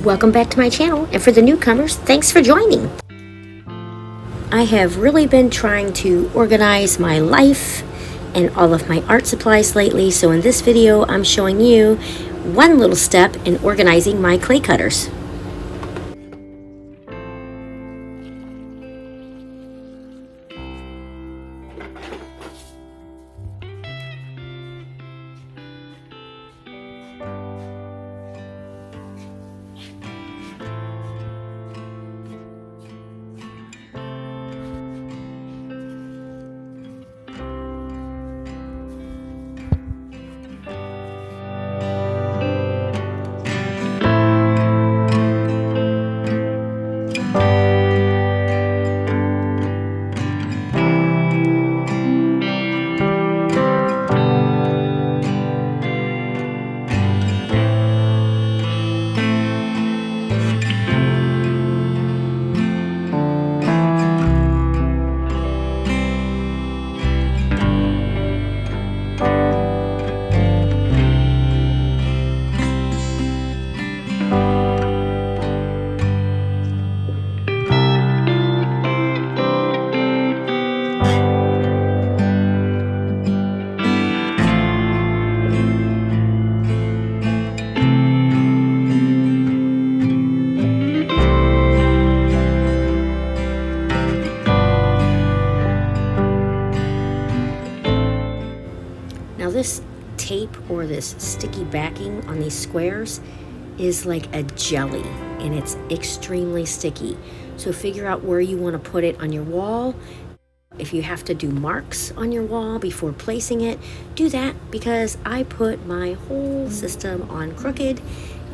Welcome back to my channel, and for the newcomers, thanks for joining. I have really been trying to organize my life and all of my art supplies lately, so in this video I'm showing you one little step in organizing my clay cutters. Now this tape or this sticky backing on these squares is like a jelly and it's extremely sticky. So figure out where you want to put it on your wall. If you have to do marks on your wall before placing it, do that, because I put my whole system on crooked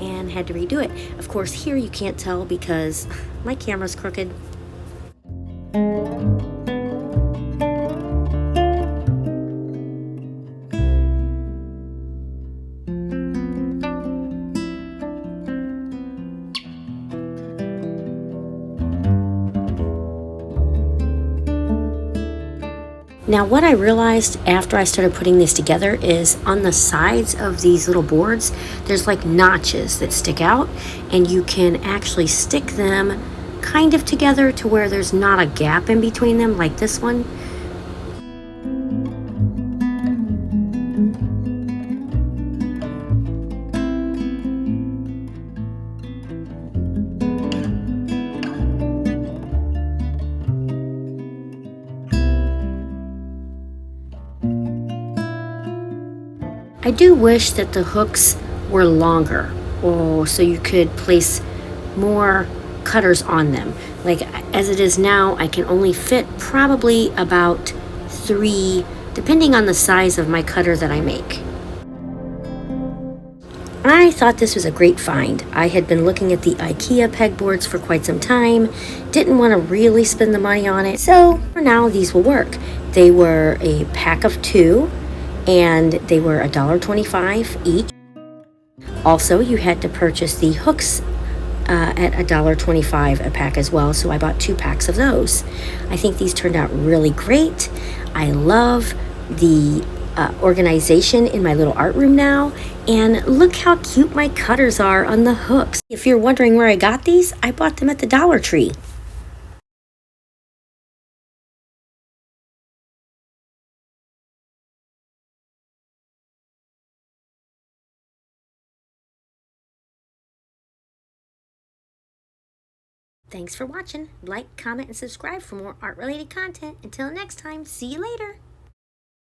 and had to redo it. Of course, here you can't tell because my camera's crooked. Now what I realized after I started putting these together is on the sides of these little boards, there's like notches that stick out, and you can actually stick them kind of together to where there's not a gap in between them like this one. I do wish that the hooks were longer, so you could place more cutters on them. Like as it is now, I can only fit probably about 3, depending on the size of my cutter that I make. I thought this was a great find. I had been looking at the IKEA pegboards for quite some time, didn't want to really spend the money on it, so for now these will work. They were a pack of 2, and they were $1.25 each. Also, you had to purchase the hooks at $1.25 a pack as well, so I bought 2 packs of those. I think these turned out really great. I love the organization in my little art room now, and look how cute my cutters are on the hooks. If you're wondering where I got these, I bought them at the Dollar Tree. Thanks for watching. Like, comment, and subscribe for more art-related content. Until next time, see you later.